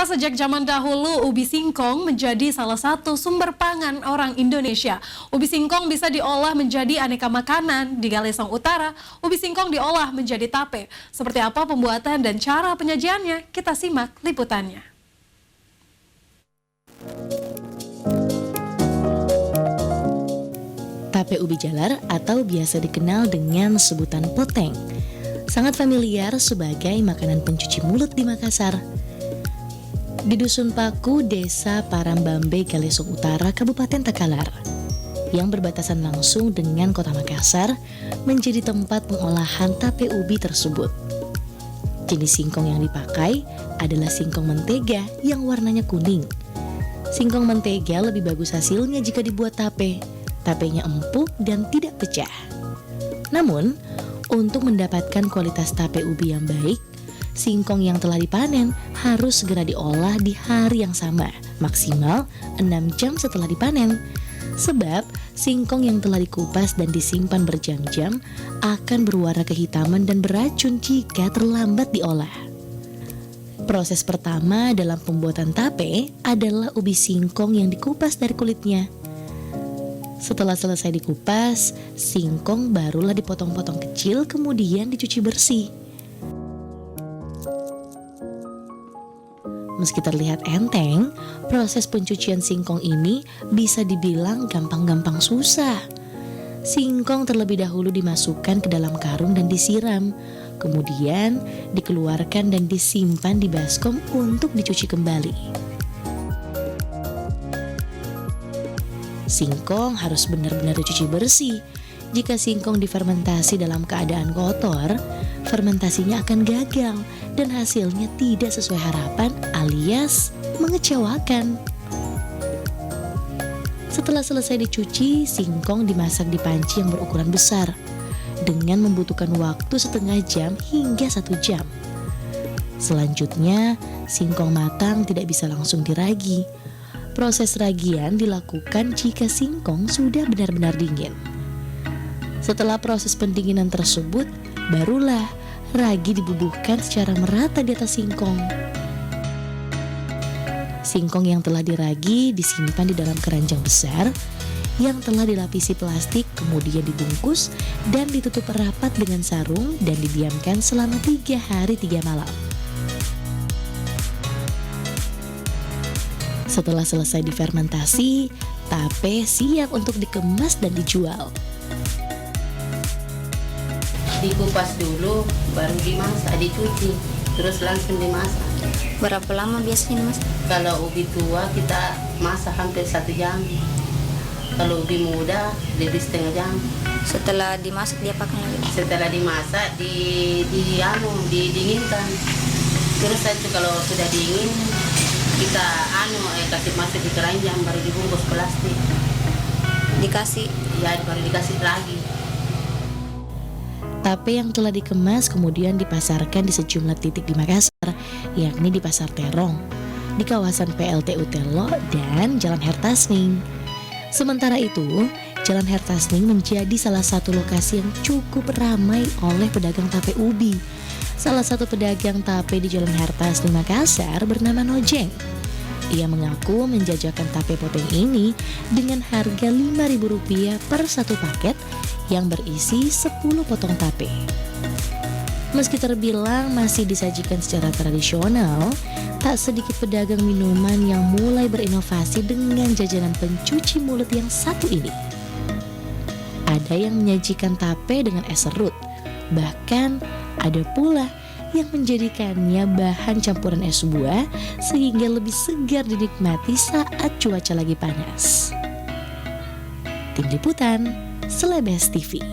Pemirsa, sejak zaman dahulu ubi singkong menjadi salah satu sumber pangan orang Indonesia. Ubi singkong bisa diolah menjadi aneka makanan. Di Galesong Utara, ubi singkong diolah menjadi tape. Seperti apa pembuatan dan cara penyajiannya? Kita simak liputannya. Tape ubi jalar atau biasa dikenal dengan sebutan poteng sangat familiar sebagai makanan pencuci mulut di Makassar. Di Dusun Paku, Desa Parambambe, Galesong Utara, Kabupaten Takalar, yang berbatasan langsung dengan Kota Makassar, menjadi tempat pengolahan tape ubi tersebut. Jenis singkong yang dipakai adalah singkong mentega yang warnanya kuning. Singkong mentega lebih bagus hasilnya jika dibuat tape. Tapenya empuk dan tidak pecah. Namun, untuk mendapatkan kualitas tape ubi yang baik, singkong yang telah dipanen harus segera diolah di hari yang sama, maksimal 6 jam setelah dipanen. Sebab singkong yang telah dikupas dan disimpan berjam-jam akan berwarna kehitaman dan beracun jika terlambat diolah. Proses pertama dalam pembuatan tape adalah ubi singkong yang dikupas dari kulitnya. Setelah selesai dikupas, singkong barulah dipotong-potong kecil kemudian dicuci bersih. Meski terlihat enteng, proses pencucian singkong ini bisa dibilang gampang-gampang susah. Singkong terlebih dahulu dimasukkan ke dalam karung dan disiram. Kemudian dikeluarkan dan disimpan di baskom untuk dicuci kembali. Singkong harus benar-benar dicuci bersih. Jika singkong difermentasi dalam keadaan kotor, fermentasinya akan gagal dan hasilnya tidak sesuai harapan alias mengecewakan. Setelah selesai dicuci, singkong dimasak di panci yang berukuran besar dengan membutuhkan waktu setengah jam hingga 1 jam. Selanjutnya, singkong matang tidak bisa langsung diragi. Proses ragian dilakukan jika singkong sudah benar-benar dingin. Setelah proses pendinginan tersebut, barulah ragi dibubuhkan secara merata di atas singkong. Singkong yang telah diragi disimpan di dalam keranjang besar yang telah dilapisi plastik, kemudian dibungkus dan ditutup rapat dengan sarung dan didiamkan selama 3 hari 3 malam. Setelah selesai difermentasi, tape siap untuk dikemas dan dijual. Dikupas dulu, baru dimasak, dicuci, terus langsung dimasak. Berapa lama biasanya mas? Kalau ubi tua kita masak hampir 1 jam. Kalau ubi muda lebih setengah jam. Setelah dimasak dia pakai lagi? Setelah dimasak didinginkan. Terus itu kalau sudah dingin kita kasih masuk di keranjang baru dibungkus plastik. Dikasih? Ya baru dikasih lagi. Tape yang telah dikemas kemudian dipasarkan di sejumlah titik di Makassar, yakni di Pasar Terong, di kawasan PLTU Telo, dan Jalan Hertasning. Sementara itu, Jalan Hertasning menjadi salah satu lokasi yang cukup ramai oleh pedagang tape ubi. Salah satu pedagang tape di Jalan Hertasning Makassar bernama Nojeng. Ia mengaku menjajakan tape poteng ini dengan harga Rp5.000 per 1 paket yang berisi 10 potong tape. Meski terbilang masih disajikan secara tradisional, tak sedikit pedagang minuman yang mulai berinovasi dengan jajanan pencuci mulut yang satu ini. Ada yang menyajikan tape dengan es serut, bahkan ada pula yang menjadikannya bahan campuran es buah sehingga lebih segar dinikmati saat cuaca lagi panas. Tim Liputan, Selebes TV.